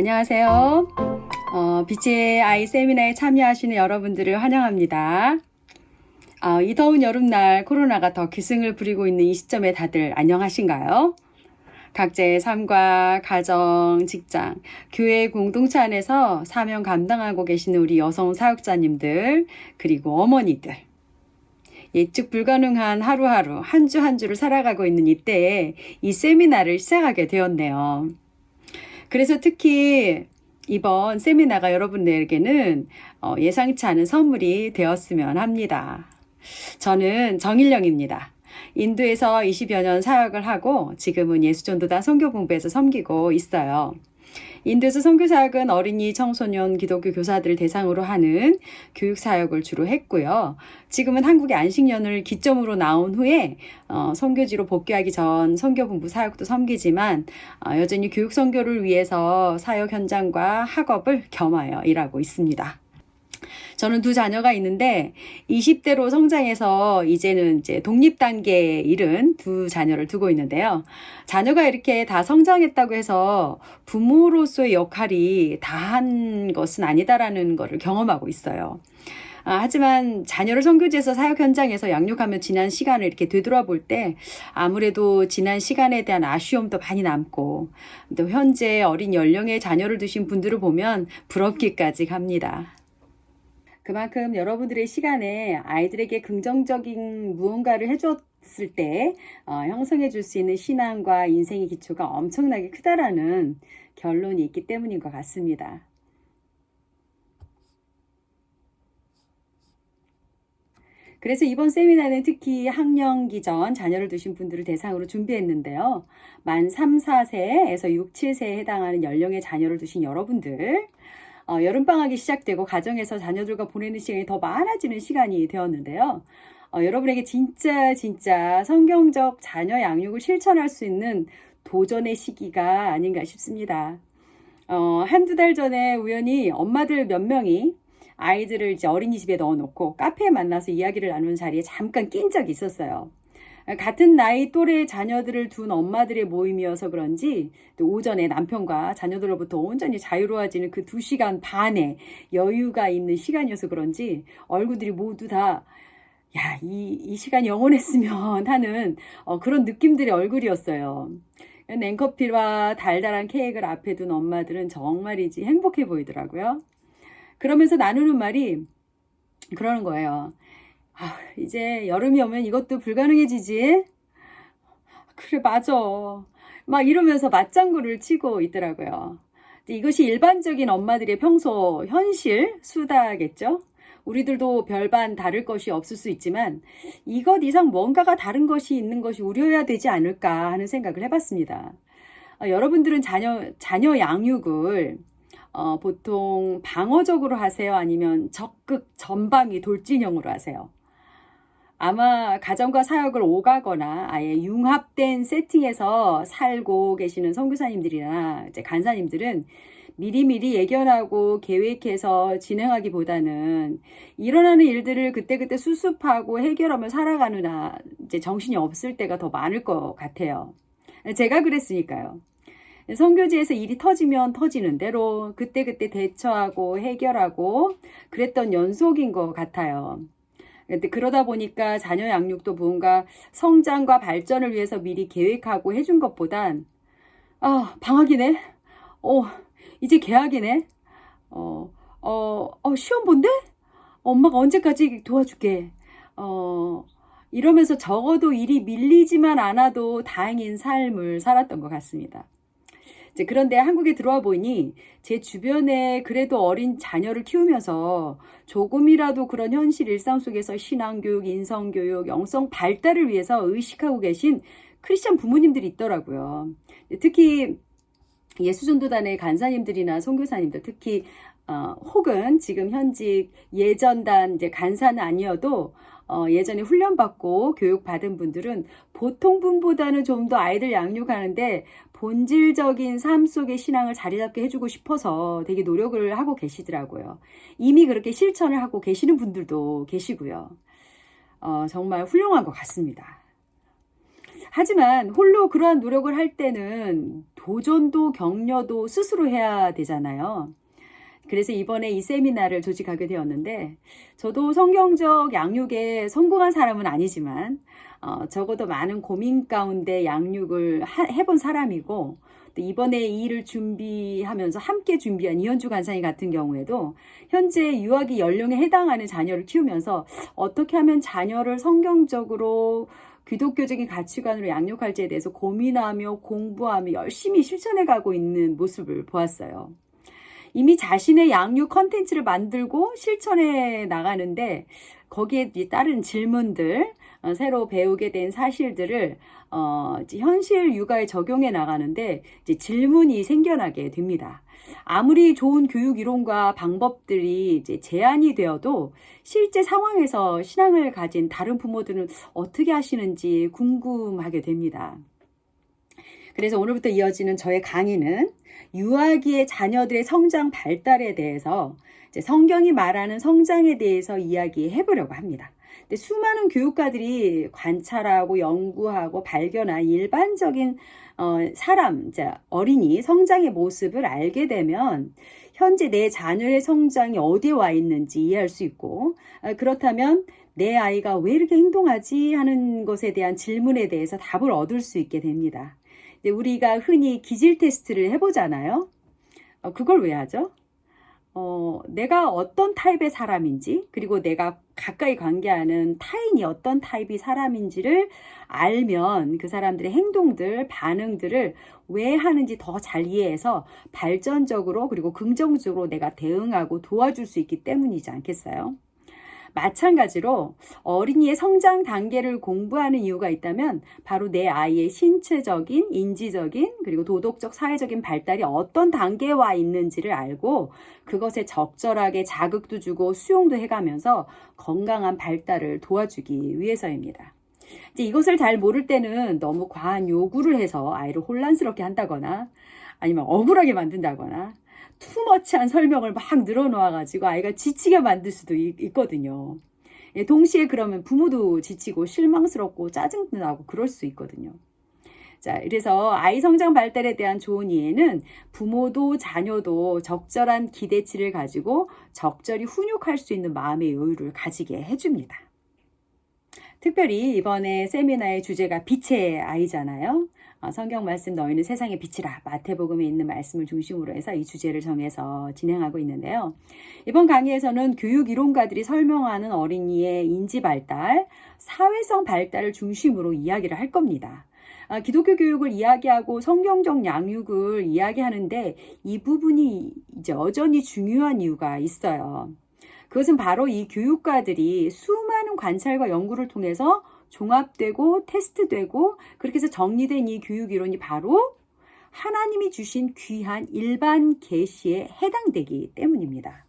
안녕하세요. 빛의 아이 세미나에 참여하시는 여러분들을 환영합니다. 이 더운 여름날 코로나가 더 기승을 부리고 있는 이 시점에 다들 안녕하신가요? 각자의 삶과 가정, 직장, 교회 공동체 안에서 사명 감당하고 계시는 우리 여성 사역자님들, 그리고 어머니들. 예측 불가능한 하루하루, 한 주 한 주를 살아가고 있는 이때에 이 세미나를 시작하게 되었네요. 그래서 특히 이번 세미나가 여러분들에게는 예상치 않은 선물이 되었으면 합니다. 저는 정일령입니다. 인도에서 20여 년 사역을 하고 지금은 예수전도단 선교본부에서 섬기고 있어요. 인도에서 선교사역은 어린이, 청소년, 기독교 교사들을 대상으로 하는 교육사역을 주로 했고요. 지금은 한국의 안식년을 기점으로 나온 후에 선교지로 복귀하기 전 선교본부 사역도 섬기지만 여전히 교육 선교를 위해서 사역 현장과 학업을 겸하여 일하고 있습니다. 저는 두 자녀가 있는데 20대로 성장해서 이제는 독립 단계에 이른 두 자녀를 두고 있는데요. 자녀가 이렇게 다 성장했다고 해서 부모로서의 역할이 다한 것은 아니다라는 것을 경험하고 있어요. 하지만 자녀를 선교지에서 사역 현장에서 양육하며 지난 시간을 이렇게 되돌아볼 때 아무래도 지난 시간에 대한 아쉬움도 많이 남고 또 현재 어린 연령의 자녀를 두신 분들을 보면 부럽기까지 합니다. 그만큼 여러분들의 시간에 아이들에게 긍정적인 무언가를 해줬을 때 형성해 줄 수 있는 신앙과 인생의 기초가 엄청나게 크다라는 결론이 있기 때문인 것 같습니다. 그래서 이번 세미나는 특히 학령기 전 자녀를 두신 분들을 대상으로 준비했는데요. 만 3, 4세에서 6, 7세에 해당하는 연령의 자녀를 두신 여러분들, 여름방학이 시작되고 가정에서 자녀들과 보내는 시간이 더 많아지는 시간이 되었는데요. 여러분에게 진짜 성경적 자녀 양육을 실천할 수 있는 도전의 시기가 아닌가 싶습니다. 한두 달 전에 우연히 엄마들 몇 명이 아이들을 어린이집에 넣어놓고 카페에 만나서 이야기를 나누는 자리에 잠깐 낀 적이 있었어요. 같은 나이 또래 자녀들을 둔 엄마들의 모임이어서 그런지 또 오전에 남편과 자녀들로부터 온전히 자유로워지는 그 2시간 반의 여유가 있는 시간이어서 그런지 얼굴들이 모두 다 야, 이 시간이 영원했으면 하는 그런 느낌들의 얼굴이었어요. 냉커피와 달달한 케이크를 앞에 둔 엄마들은 정말이지 행복해 보이더라고요. 그러면서 나누는 말이 그러는 거예요. 이제 여름이 오면 이것도 불가능해지지? 그래, 맞아. 막 이러면서 맞장구를 치고 있더라고요. 이것이 일반적인 엄마들의 평소 현실 수다겠죠? 우리들도 별반 다를 것이 없을 수 있지만 이것 이상 뭔가가 다른 것이 있는 것이 우려해야 되지 않을까 하는 생각을 해봤습니다. 여러분들은 자녀 양육을 보통 방어적으로 하세요? 아니면 적극 전방위 돌진형으로 하세요? 아마 가정과 사역을 오가거나 아예 융합된 세팅에서 살고 계시는 선교사님들이나 이제 간사님들은 미리미리 예견하고 계획해서 진행하기보다는 일어나는 일들을 그때그때 수습하고 해결하며 살아가느라 이제 정신이 없을 때가 더 많을 것 같아요. 제가 그랬으니까요. 선교지에서 일이 터지면 터지는 대로 그때그때 대처하고 해결하고 그랬던 연속인 것 같아요. 그러다 보니까 자녀 양육도 뭔가 성장과 발전을 위해서 미리 계획하고 해준 것보단 방학이네? 이제 개학이네? 시험 본대? 엄마가 언제까지 도와줄게? 이러면서 적어도 일이 밀리지만 않아도 다행인 삶을 살았던 것 같습니다. 그런데 한국에 들어와 보니 제 주변에 그래도 어린 자녀를 키우면서 조금이라도 그런 현실 일상 속에서 신앙교육, 인성교육, 영성 발달을 위해서 의식하고 계신 크리스천 부모님들이 있더라고요. 특히 예수전도단의 간사님들이나 선교사님들, 특히 혹은 지금 현직 예전단 간사는 아니어도 예전에 훈련받고 교육받은 분들은 보통 분보다는 좀 더 아이들 양육하는데 본질적인 삶 속의 신앙을 자리 잡게 해주고 싶어서 되게 노력을 하고 계시더라고요. 이미 그렇게 실천을 하고 계시는 분들도 계시고요. 정말 훌륭한 것 같습니다. 하지만 홀로 그러한 노력을 할 때는 도전도 격려도 스스로 해야 되잖아요. 그래서 이번에 이 세미나를 조직하게 되었는데, 저도 성경적 양육에 성공한 사람은 아니지만 적어도 많은 고민 가운데 양육을 해본 사람이고, 또 이번에 이 일을 준비하면서 함께 준비한 이현주 간사님 같은 경우에도 현재 유아기 연령에 해당하는 자녀를 키우면서 어떻게 하면 자녀를 성경적으로 기독교적인 가치관으로 양육할지에 대해서 고민하며 공부하며 열심히 실천해가고 있는 모습을 보았어요. 이미 자신의 양육 컨텐츠를 만들고 실천해 나가는데, 거기에 따른 질문들, 새로 배우게 된 사실들을 현실 육아에 적용해 나가는데 이제 질문이 생겨나게 됩니다. 아무리 좋은 교육 이론과 방법들이 이제 제안이 되어도 실제 상황에서 신앙을 가진 다른 부모들은 어떻게 하시는지 궁금하게 됩니다. 그래서 오늘부터 이어지는 저의 강의는 유아기의 자녀들의 성장 발달에 대해서 이제 성경이 말하는 성장에 대해서 이야기해 보려고 합니다. 근데 수많은 교육가들이 관찰하고 연구하고 발견한 일반적인 사람, 어린이 성장의 모습을 알게 되면 현재 내 자녀의 성장이 어디에 와 있는지 이해할 수 있고, 그렇다면 내 아이가 왜 이렇게 행동하지 하는 것에 대한 질문에 대해서 답을 얻을 수 있게 됩니다. 우리가 흔히 기질 테스트를 해보잖아요. 그걸 왜 하죠? 내가 어떤 타입의 사람인지, 그리고 내가 가까이 관계하는 타인이 어떤 타입의 사람인지를 알면 그 사람들의 행동들, 반응들을 왜 하는지 더 잘 이해해서 발전적으로 그리고 긍정적으로 내가 대응하고 도와줄 수 있기 때문이지 않겠어요? 마찬가지로 어린이의 성장 단계를 공부하는 이유가 있다면 바로 내 아이의 신체적인, 인지적인, 그리고 도덕적, 사회적인 발달이 어떤 단계에 와 있는지를 알고 그것에 적절하게 자극도 주고 수용도 해가면서 건강한 발달을 도와주기 위해서입니다. 이제 이것을 잘 모를 때는 너무 과한 요구를 해서 아이를 혼란스럽게 한다거나 아니면 억울하게 만든다거나 투머치한 설명을 막 늘어놓아가지고 아이가 지치게 만들 수도 있거든요. 동시에 그러면 부모도 지치고 실망스럽고 짜증도 나고 그럴 수 있거든요. 자, 그래서 아이 성장 발달에 대한 좋은 이해는 부모도 자녀도 적절한 기대치를 가지고 적절히 훈육할 수 있는 마음의 여유를 가지게 해줍니다. 특별히 이번에 세미나의 주제가 빛의 아이잖아요. 성경 말씀 너희는 세상의 빛이라 마태복음에 있는 말씀을 중심으로 해서 이 주제를 정해서 진행하고 있는데요. 이번 강의에서는 교육 이론가들이 설명하는 어린이의 인지 발달, 사회성 발달을 중심으로 이야기를 할 겁니다. 기독교 교육을 이야기하고 성경적 양육을 이야기하는데 이 부분이 이제 여전히 중요한 이유가 있어요. 그것은 바로 이 교육가들이 수많은 관찰과 연구를 통해서 종합되고 테스트되고 그렇게 해서 정리된 이 교육 이론이 바로 하나님이 주신 귀한 일반 계시에 해당되기 때문입니다.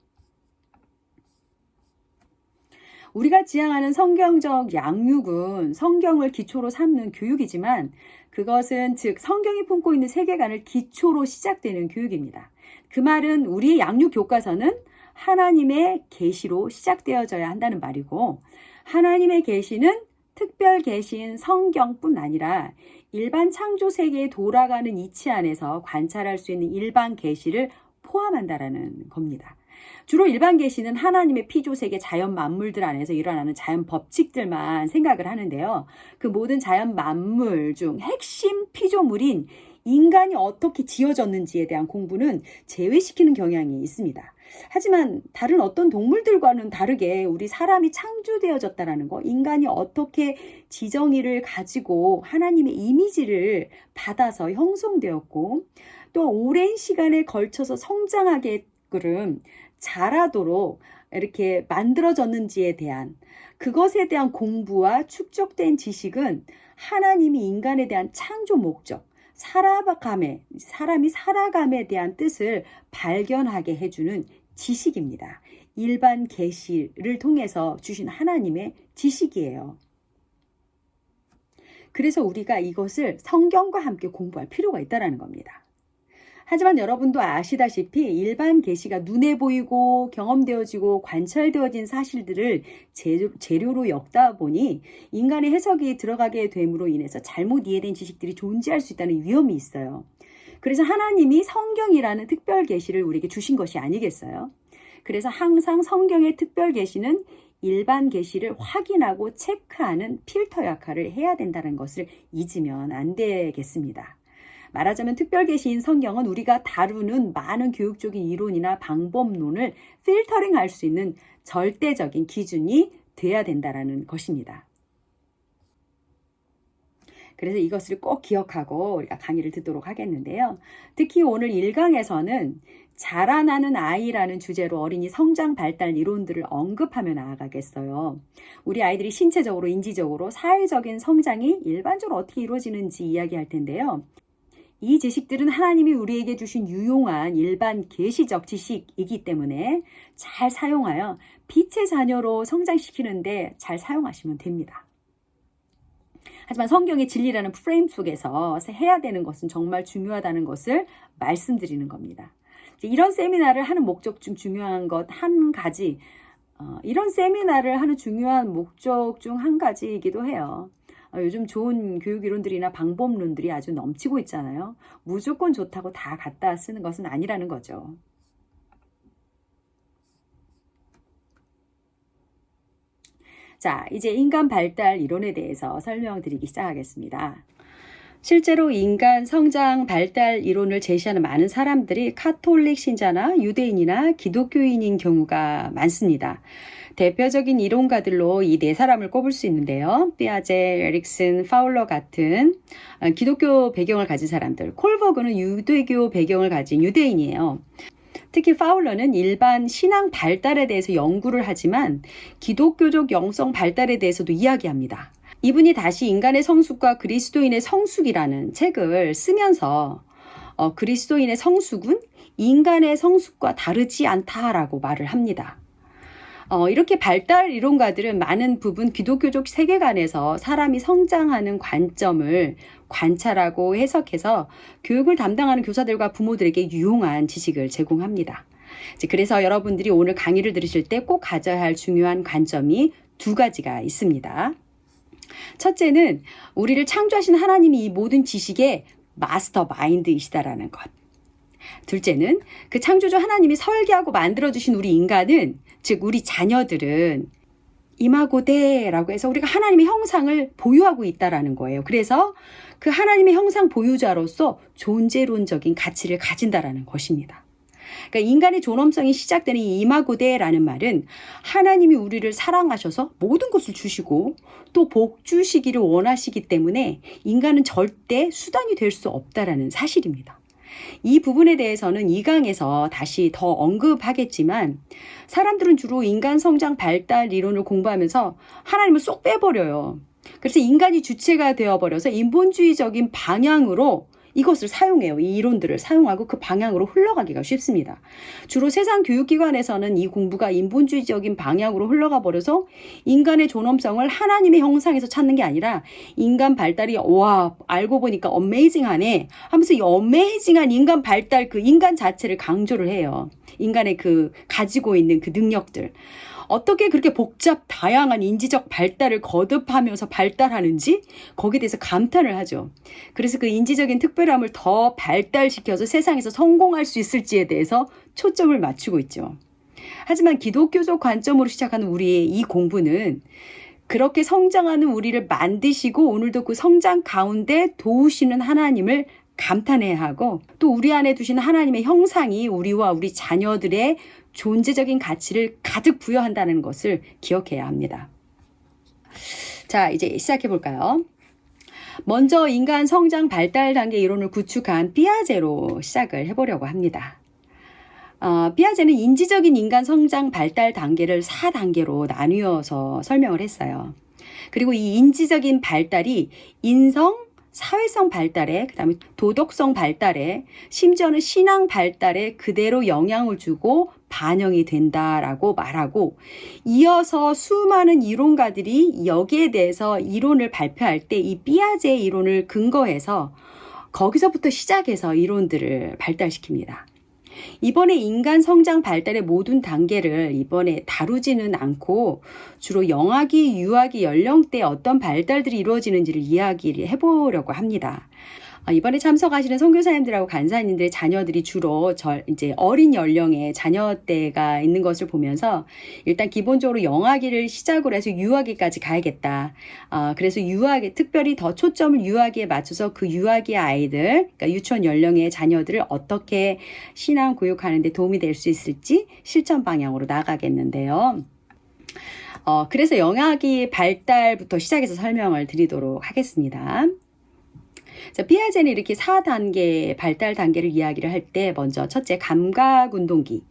우리가 지향하는 성경적 양육은 성경을 기초로 삼는 교육이지만 그것은 즉 성경이 품고 있는 세계관을 기초로 시작되는 교육입니다. 그 말은 우리의 양육 교과서는 하나님의 계시로 시작되어져야 한다는 말이고, 하나님의 계시는 특별 계시인 성경뿐 아니라 일반 창조 세계에 돌아가는 이치 안에서 관찰할 수 있는 일반 계시를 포함한다라는 겁니다. 주로 일반 계시는 하나님의 피조 세계 자연 만물들 안에서 일어나는 자연 법칙들만 생각을 하는데요. 그 모든 자연 만물 중 핵심 피조물인 인간이 어떻게 지어졌는지에 대한 공부는 제외시키는 경향이 있습니다. 하지만 다른 어떤 동물들과는 다르게 우리 사람이 창조되어졌다는 거, 인간이 어떻게 지정의를 가지고 하나님의 이미지를 받아서 형성되었고 또 오랜 시간에 걸쳐서 성장하게끔 자라도록 이렇게 만들어졌는지에 대한 그것에 대한 공부와 축적된 지식은 하나님이 인간에 대한 창조 목적, 사람이 살아감에 대한 뜻을 발견하게 해주는 지식입니다. 일반 계시를 통해서 주신 하나님의 지식이에요. 그래서 우리가 이것을 성경과 함께 공부할 필요가 있다는 겁니다. 하지만 여러분도 아시다시피 일반 계시가 눈에 보이고 경험되어지고 관찰되어진 사실들을 재료로 엮다 보니 인간의 해석이 들어가게 됨으로 인해서 잘못 이해된 지식들이 존재할 수 있다는 위험이 있어요. 그래서 하나님이 성경이라는 특별 계시를 우리에게 주신 것이 아니겠어요? 그래서 항상 성경의 특별 계시는 일반 계시를 확인하고 체크하는 필터 역할을 해야 된다는 것을 잊으면 안 되겠습니다. 말하자면 특별 계시인 성경은 우리가 다루는 많은 교육적인 이론이나 방법론을 필터링할 수 있는 절대적인 기준이 돼야 된다는 것입니다. 그래서 이것을 꼭 기억하고 우리가 강의를 듣도록 하겠는데요. 특히 오늘 1강에서는 자라나는 아이라는 주제로 어린이 성장 발달 이론들을 언급하며 나아가겠어요. 우리 아이들이 신체적으로, 인지적으로, 사회적인 성장이 일반적으로 어떻게 이루어지는지 이야기할 텐데요. 이 지식들은 하나님이 우리에게 주신 유용한 일반 계시적 지식이기 때문에 잘 사용하여 빛의 자녀로 성장시키는데 잘 사용하시면 됩니다. 하지만 성경의 진리라는 프레임 속에서 해야 되는 것은 정말 중요하다는 것을 말씀드리는 겁니다. 이런 세미나를 하는 목적 중 중요한 것 한 가지, 이런 세미나를 하는 중요한 목적 중 한 가지이기도 해요. 요즘 좋은 교육 이론들이나 방법론들이 아주 넘치고 있잖아요. 무조건 좋다고 다 갖다 쓰는 것은 아니라는 거죠. 자, 이제 인간 발달 이론에 대해서 설명드리기 시작하겠습니다. 실제로 인간 성장 발달 이론을 제시하는 많은 사람들이 카톨릭 신자나 유대인이나 기독교인인 경우가 많습니다. 대표적인 이론가들로 이 네 사람을 꼽을 수 있는데요. 피아제, 에릭슨, 파울러 같은 기독교 배경을 가진 사람들, 콜버그는 유대교 배경을 가진 유대인이에요. 특히 파울러는 일반 신앙 발달에 대해서 연구를 하지만 기독교적 영성 발달에 대해서도 이야기합니다. 이분이 다시 인간의 성숙과 그리스도인의 성숙이라는 책을 쓰면서 그리스도인의 성숙은 인간의 성숙과 다르지 않다라고 말을 합니다. 이렇게 발달 이론가들은 많은 부분 기독교적 세계관에서 사람이 성장하는 관점을 관찰하고 해석해서 교육을 담당하는 교사들과 부모들에게 유용한 지식을 제공합니다. 그래서 여러분들이 오늘 강의를 들으실 때 꼭 가져야 할 중요한 관점이 두 가지가 있습니다. 첫째는 우리를 창조하신 하나님이 이 모든 지식의 마스터 마인드이시다라는 것. 둘째는 그 창조주 하나님이 설계하고 만들어주신 우리 인간은, 즉 우리 자녀들은 이마고데라고 해서 우리가 하나님의 형상을 보유하고 있다라는 거예요. 그래서 그 하나님의 형상 보유자로서 존재론적인 가치를 가진다라는 것입니다. 그러니까 인간의 존엄성이 시작되는 이 이마고데라는 말은 하나님이 우리를 사랑하셔서 모든 것을 주시고 또 복 주시기를 원하시기 때문에 인간은 절대 수단이 될 수 없다라는 사실입니다. 이 부분에 대해서는 2강에서 다시 더 언급하겠지만 사람들은 주로 인간 성장 발달 이론을 공부하면서 하나님을 쏙 빼버려요. 그래서 인간이 주체가 되어버려서 인본주의적인 방향으로 이것을 사용해요. 이 이론들을 사용하고 그 방향으로 흘러가기가 쉽습니다. 주로 세상 교육기관에서는 이 공부가 인본주의적인 방향으로 흘러가 버려서 인간의 존엄성을 하나님의 형상에서 찾는 게 아니라 인간 발달이 와 알고 보니까 어메이징하네 하면서 이 어메이징한 인간 발달 그 인간 자체를 강조를 해요. 인간의 그 가지고 있는 그 능력들. 어떻게 그렇게 복잡 다양한 인지적 발달을 거듭하면서 발달하는지 거기에 대해서 감탄을 하죠. 그래서 그 인지적인 특별함을 더 발달시켜서 세상에서 성공할 수 있을지에 대해서 초점을 맞추고 있죠. 하지만 기독교적 관점으로 시작하는 우리의 이 공부는 그렇게 성장하는 우리를 만드시고 오늘도 그 성장 가운데 도우시는 하나님을 감탄해야 하고 또 우리 안에 두시는 하나님의 형상이 우리와 우리 자녀들의 존재적인 가치를 가득 부여한다는 것을 기억해야 합니다. 자, 이제 시작해 볼까요? 먼저 인간 성장 발달 단계 이론을 구축한 피아제로 시작을 해보려고 합니다. 피아제는 인지적인 인간 성장 발달 단계를 4단계로 나누어서 설명을 했어요. 그리고 이 인지적인 발달이 인성, 사회성 발달에, 그 다음에 도덕성 발달에, 심지어는 신앙 발달에 그대로 영향을 주고 반영이 된다라고 말하고 이어서 수많은 이론가들이 여기에 대해서 이론을 발표할 때 이 피아제 이론을 근거해서 거기서부터 시작해서 이론들을 발달시킵니다. 이번에 인간 성장 발달의 모든 단계를 이번에 다루지는 않고 주로 영아기, 유아기 연령대에 어떤 발달들이 이루어지는지를 이야기를 해보려고 합니다. 이번에 참석하시는 선교사님들하고 간사님들의 자녀들이 주로 이제 어린 연령의 자녀대가 있는 것을 보면서 일단 기본적으로 영아기를 시작으로 해서 유아기까지 가야겠다. 그래서 유아기, 특별히 더 초점을 유아기에 맞춰서 그 유아기 아이들, 그러니까 유치원 연령의 자녀들을 어떻게 신앙 교육하는 데 도움이 될 수 있을지 실천 방향으로 나가겠는데요. 그래서 영아기 발달부터 시작해서 설명을 드리도록 하겠습니다. 자, 피아제는 이렇게 4단계 발달 단계를 이야기를 할 때 먼저 첫째 감각운동기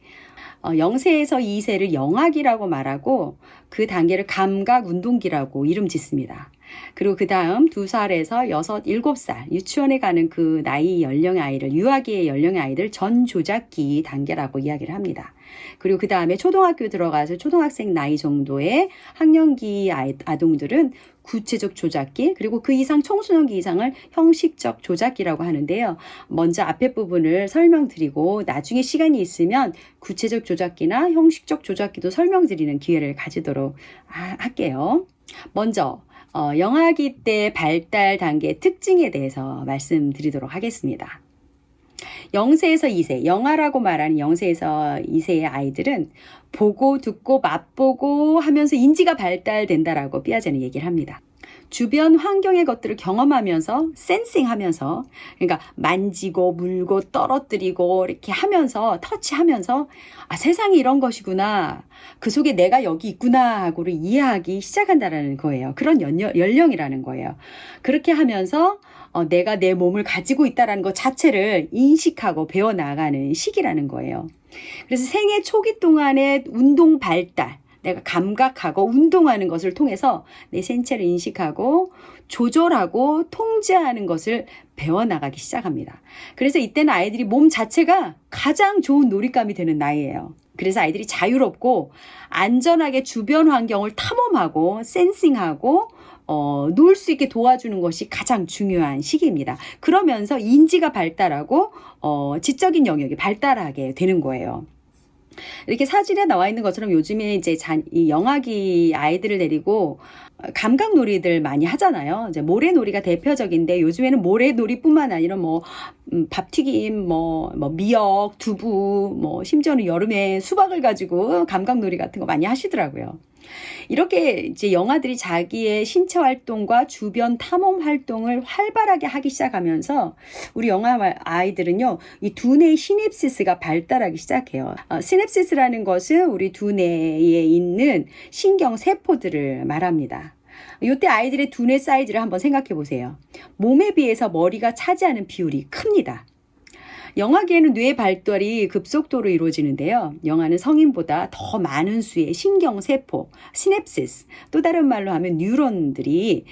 0세에서 2세를 영아기라고 말하고 그 단계를 감각운동기라고 이름 짓습니다. 그리고 그 다음 2살에서 6, 7살 유치원에 가는 그 나이 연령의 아이를 유아기의 연령의 아이들 전조작기 단계라고 이야기를 합니다. 그리고 그 다음에 초등학교 들어가서 초등학생 나이 정도의 학년기 아동들은 구체적 조작기, 그리고 그 이상 청소년기 이상을 형식적 조작기라고 하는데요. 먼저 앞에 부분을 설명드리고 나중에 시간이 있으면 구체적 조작기나 형식적 조작기도 설명드리는 기회를 가지도록 할게요. 먼저 영아기 때 발달 단계의 특징에 대해서 말씀드리도록 하겠습니다. 0세에서 2세, 영아라고 말하는 0세에서 2세의 아이들은 보고 듣고 맛보고 하면서 인지가 발달된다라고 피아제는 얘기를 합니다. 주변 환경의 것들을 경험하면서 센싱하면서 그러니까 만지고 물고 떨어뜨리고 이렇게 하면서 터치하면서 세상이 이런 것이구나. 그 속에 내가 여기 있구나 하고를 이해하기 시작한다라는 거예요. 그런 연령이라는 거예요. 그렇게 하면서 내가 내 몸을 가지고 있다는 것 자체를 인식하고 배워나가는 시기라는 거예요. 그래서 생애 초기 동안의 운동 발달, 내가 감각하고 운동하는 것을 통해서 내 생체를 인식하고 조절하고 통제하는 것을 배워나가기 시작합니다. 그래서 이때는 아이들이 몸 자체가 가장 좋은 놀잇감이 되는 나이예요. 그래서 아이들이 자유롭고 안전하게 주변 환경을 탐험하고 센싱하고 놀 수 있게 도와주는 것이 가장 중요한 시기입니다. 그러면서 인지가 발달하고 지적인 영역이 발달하게 되는 거예요. 이렇게 사진에 나와 있는 것처럼 요즘에 이제 이 영아기 아이들을 데리고 감각놀이들 많이 하잖아요. 이제 모래놀이가 대표적인데 요즘에는 모래놀이뿐만 아니라 밥튀김, 미역, 두부, 심지어는 여름에 수박을 가지고 감각놀이 같은 거 많이 하시더라고요. 이렇게 이제 영아들이 자기의 신체 활동과 주변 탐험 활동을 활발하게 하기 시작하면서 우리 영아 아이들은요, 이 두뇌의 시냅시스가 발달하기 시작해요. 시냅시스라는 것은 우리 두뇌에 있는 신경 세포들을 말합니다. 이때 아이들의 두뇌 사이즈를 한번 생각해 보세요. 몸에 비해서 머리가 차지하는 비율이 큽니다. 영아기에는 뇌 발달이 급속도로 이루어지는데요. 영아는 성인보다 더 많은 수의 신경세포, 시냅시스, 또 다른 말로 하면 뉴런들이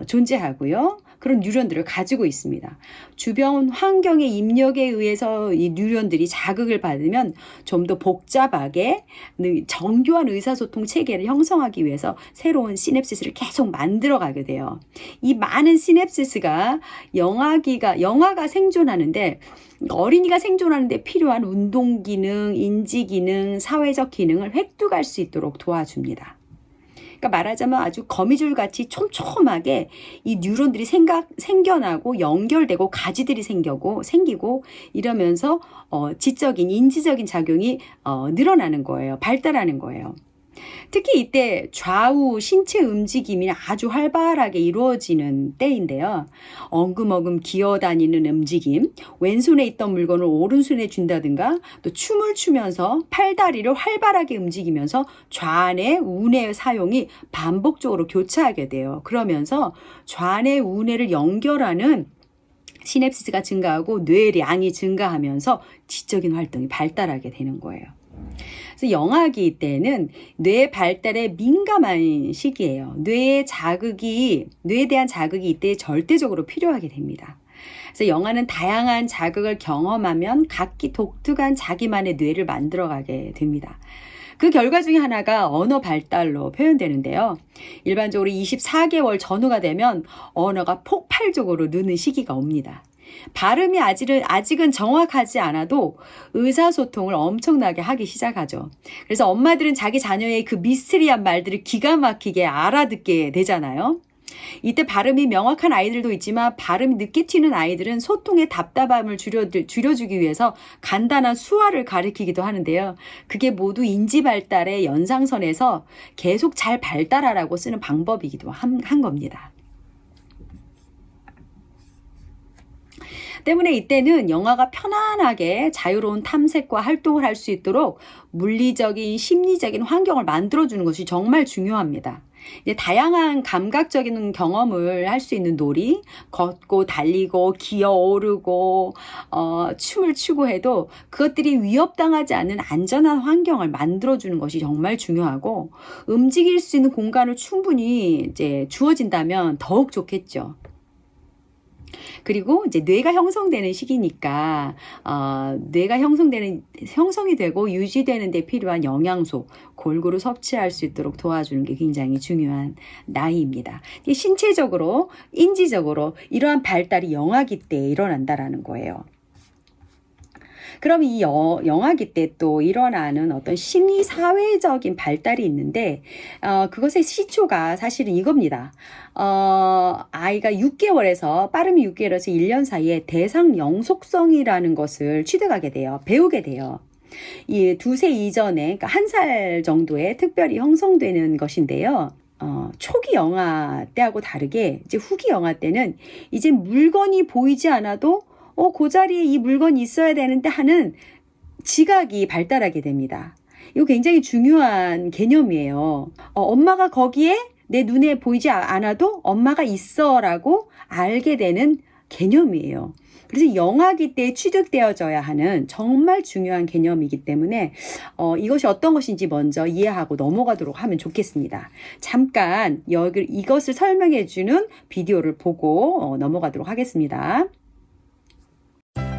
존재하고요. 그런 뉴런들을 가지고 있습니다. 주변 환경의 입력에 의해서 이 뉴런들이 자극을 받으면 좀 더 복잡하게 정교한 의사소통 체계를 형성하기 위해서 새로운 시냅시스를 계속 만들어가게 돼요. 이 많은 시냅시스가 영아가 생존하는데 어린이가 생존하는데 필요한 운동 기능, 인지 기능, 사회적 기능을 획득할 수 있도록 도와줍니다. 그러니까 말하자면 아주 거미줄같이 촘촘하게 이 뉴런들이 생겨나고 연결되고 가지들이 생기고 이러면서 지적인 인지적인 작용이 늘어나는 거예요. 발달하는 거예요. 특히 이때 좌우 신체 움직임이 아주 활발하게 이루어지는 때인데요. 엉금엉금 기어다니는 움직임, 왼손에 있던 물건을 오른손에 쥔다든가 또 춤을 추면서 팔다리를 활발하게 움직이면서 좌뇌, 우뇌 사용이 반복적으로 교차하게 돼요. 그러면서 좌뇌, 우뇌를 연결하는 시냅시스가 증가하고 뇌량이 증가하면서 지적인 활동이 발달하게 되는 거예요. 그래서 영아기 때는 뇌 발달에 민감한 시기예요. 뇌에 대한 자극이 이때 절대적으로 필요하게 됩니다. 그래서 영아는 다양한 자극을 경험하면 각기 독특한 자기만의 뇌를 만들어가게 됩니다. 그 결과 중에 하나가 언어 발달로 표현되는데요. 일반적으로 24개월 전후가 되면 언어가 폭발적으로 느는 시기가 옵니다. 발음이 아직은 정확하지 않아도 의사소통을 엄청나게 하기 시작하죠. 그래서 엄마들은 자기 자녀의 그 미스테리한 말들을 기가 막히게 알아듣게 되잖아요. 이때 발음이 명확한 아이들도 있지만 발음이 늦게 튀는 아이들은 소통의 답답함을 줄여주기 위해서 간단한 수화를 가리키기도 하는데요. 그게 모두 인지 발달의 연상선에서 계속 잘 발달하라고 쓰는 방법이기도 한 겁니다. 때문에 이때는 영아가 편안하게 자유로운 탐색과 활동을 할 수 있도록 물리적인, 심리적인 환경을 만들어주는 것이 정말 중요합니다. 이제 다양한 감각적인 경험을 할 수 있는 놀이, 걷고 달리고 기어오르고 춤을 추고 해도 그것들이 위협당하지 않는 안전한 환경을 만들어주는 것이 정말 중요하고, 움직일 수 있는 공간을 충분히 이제 주어진다면 더욱 좋겠죠. 그리고 이제 뇌가 형성되는 시기니까 뇌가 형성이 되고 유지되는 데 필요한 영양소 골고루 섭취할 수 있도록 도와주는 게 굉장히 중요한 나이입니다. 신체적으로, 인지적으로 이러한 발달이 영아기 때 일어난다라는 거예요. 그럼 이 영아기 때 또 일어나는 어떤 심리 사회적인 발달이 있는데 그것의 시초가 사실은 이겁니다. 아이가 6개월에서 빠르면 6개월에서 1년 사이에 대상 영속성이라는 것을 취득하게 돼요. 배우게 돼요. 이 2세 이전에, 그러니까 1살 정도에 특별히 형성되는 것인데요. 초기 영아 때하고 다르게 이제 후기 영아 때는 이제 물건이 보이지 않아도 그 자리에 이 물건이 있어야 되는데 하는 지각이 발달하게 됩니다. 이거 굉장히 중요한 개념이에요. 엄마가 거기에 내 눈에 보이지 않아도 엄마가 있어 라고 알게 되는 개념이에요. 그래서 영아기 때 취득되어져야 하는 정말 중요한 개념이기 때문에 이것이 어떤 것인지 먼저 이해하고 넘어가도록 하면 좋겠습니다. 잠깐 이것을 설명해 주는 비디오를 보고 넘어가도록 하겠습니다.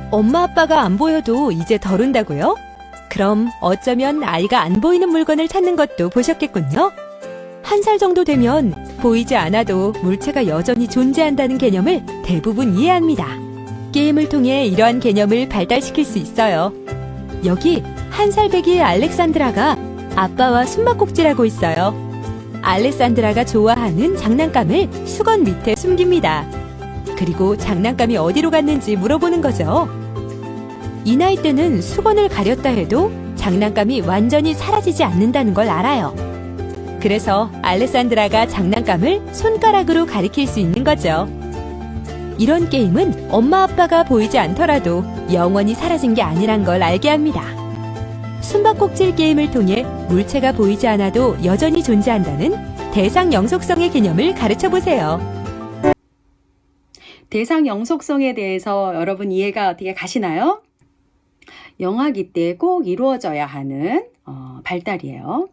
엄마 아빠가 안 보여도 이제 덜 운다고요? 그럼 어쩌면 아이가 안 보이는 물건을 찾는 것도 보셨겠군요. 1살 정도 되면 보이지 않아도 물체가 여전히 존재한다는 개념을 대부분 이해합니다. 게임을 통해 이러한 개념을 발달시킬 수 있어요. 여기 1살 배기의 알렉산드라가 아빠와 숨바꼭질하고 있어요. 알렉산드라가 좋아하는 장난감을 수건 밑에 숨깁니다. 그리고 장난감이 어디로 갔는지 물어보는 거죠. 이 나이 때는 수건을 가렸다 해도 장난감이 완전히 사라지지 않는다는 걸 알아요. 그래서 알레산드라가 장난감을 손가락으로 가리킬 수 있는 거죠. 이런 게임은 엄마 아빠가 보이지 않더라도 영원히 사라진 게 아니란 걸 알게 합니다. 숨바꼭질 게임을 통해 물체가 보이지 않아도 여전히 존재한다는 대상 영속성의 개념을 가르쳐 보세요. 대상 영속성에 대해서 여러분 이해가 어떻게 가시나요? 영아기 때 꼭 이루어져야 하는 발달이에요.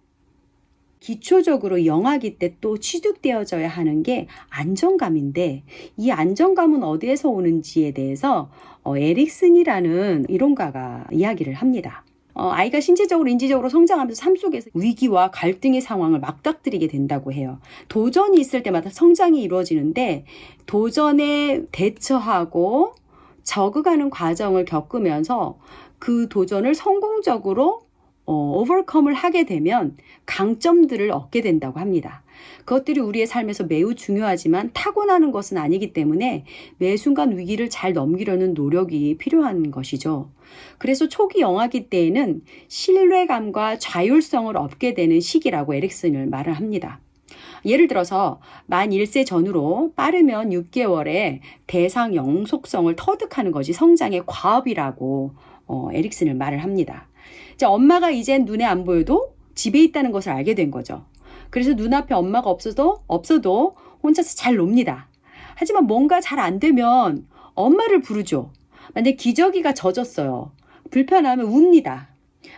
기초적으로 영아기 때 또 취득되어져야 하는 게 안정감인데, 이 안정감은 어디에서 오는지에 대해서 에릭슨이라는 이론가가 이야기를 합니다. 아이가 신체적으로 인지적으로 성장하면서 삶 속에서 위기와 갈등의 상황을 맞닥뜨리게 된다고 해요. 도전이 있을 때마다 성장이 이루어지는데, 도전에 대처하고 적응하는 과정을 겪으면서 그 도전을 성공적으로 오버컴을 하게 되면 강점들을 얻게 된다고 합니다. 그것들이 우리의 삶에서 매우 중요하지만 타고나는 것은 아니기 때문에 매 순간 위기를 잘 넘기려는 노력이 필요한 것이죠. 그래서 초기 영아기 때에는 신뢰감과 자율성을 얻게 되는 시기라고 에릭슨을 말을 합니다. 예를 들어서 만 1세 전후로 빠르면 6개월에 대상 영속성을 터득하는 것이 성장의 과업이라고 에릭슨을 말을 합니다. 엄마가 이젠 눈에 안 보여도 집에 있다는 것을 알게 된 거죠. 그래서 눈앞에 엄마가 없어도 혼자서 잘 놉니다. 하지만 뭔가 잘 안 되면 엄마를 부르죠. 만약에 기저귀가 젖었어요. 불편하면 웁니다.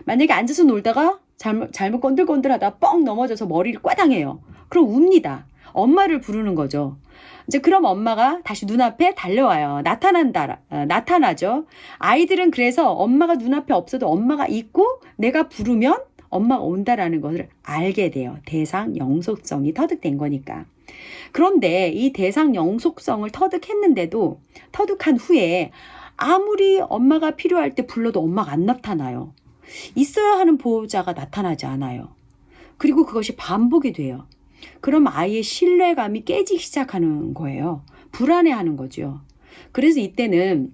만약에 앉아서 놀다가 잘못 건들건들하다 뻥 넘어져서 머리를 꽈당해요. 그럼 웁니다. 엄마를 부르는 거죠. 그럼 엄마가 다시 눈앞에 달려와요. 나타나죠. 아이들은 그래서 엄마가 눈앞에 없어도 엄마가 있고 내가 부르면 엄마가 온다라는 것을 알게 돼요. 대상 영속성이 터득된 거니까. 그런데 이 대상 영속성을 터득한 후에 아무리 엄마가 필요할 때 불러도 엄마가 안 나타나요. 있어야 하는 보호자가 나타나지 않아요. 그리고 그것이 반복이 돼요. 그럼 아이의 신뢰감이 깨지기 시작하는 거예요. 불안해하는 거죠. 그래서 이때는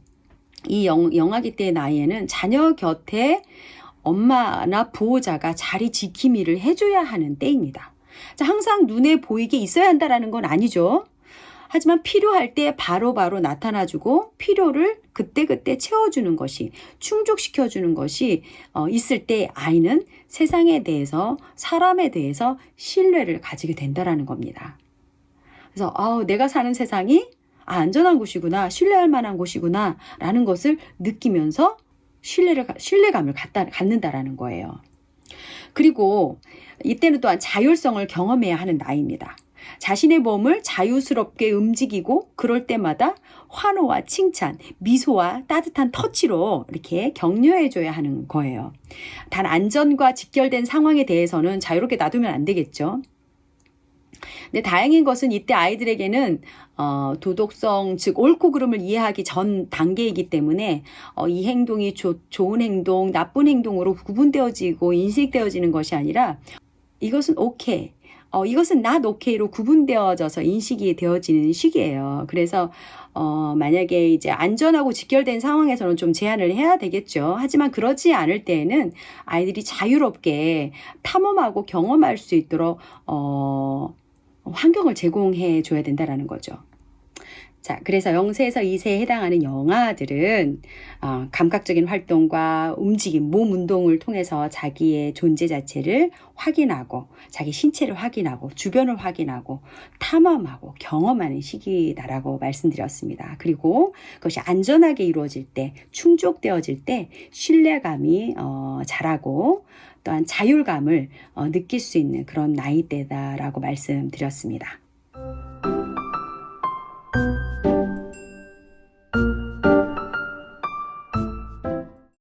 이 영아기 때의 나이에는 자녀 곁에 엄마나 보호자가 자리 지킴이를 해줘야 하는 때입니다. 자, 항상 눈에 보이게 있어야 한다는 건 아니죠. 하지만 필요할 때 바로바로 나타나주고 필요를 그때그때 채워주는 것이, 충족시켜주는 것이 있을 때 아이는 세상에 대해서, 사람에 대해서 신뢰를 가지게 된다는 겁니다. 그래서 내가 사는 세상이 안전한 곳이구나, 신뢰할 만한 곳이구나 라는 것을 느끼면서 신뢰감을 갖는다라는 거예요. 그리고 이때는 또한 자율성을 경험해야 하는 나이입니다. 자신의 몸을 자유스럽게 움직이고 그럴 때마다 환호와 칭찬, 미소와 따뜻한 터치로 이렇게 격려해줘야 하는 거예요. 단 안전과 직결된 상황에 대해서는 자유롭게 놔두면 안 되겠죠. 근데 다행인 것은 이때 아이들에게는 도덕성, 즉 옳고 그름을 이해하기 전 단계이기 때문에 이 행동이 좋은 행동, 나쁜 행동으로 구분되어지고 인식되어지는 것이 아니라 이것은 오케이, 이것은 not okay로 구분되어져서 인식이 되어지는 시기예요. 그래서 만약에 이제 안전하고 직결된 상황에서는 좀 제한을 해야 되겠죠. 하지만 그러지 않을 때에는 아이들이 자유롭게 탐험하고 경험할 수 있도록 환경을 제공해 줘야 된다라는 거죠. 자, 그래서 0세에서 2세에 해당하는 영아들은 감각적인 활동과 움직임, 몸 운동을 통해서 자기의 존재 자체를 확인하고 자기 신체를 확인하고 주변을 확인하고 탐험하고 경험하는 시기다라고 말씀드렸습니다. 그리고 그것이 안전하게 이루어질 때, 충족되어질 때 신뢰감이 자라고 또한 자율감을 느낄 수 있는 그런 나이대다라고 말씀드렸습니다.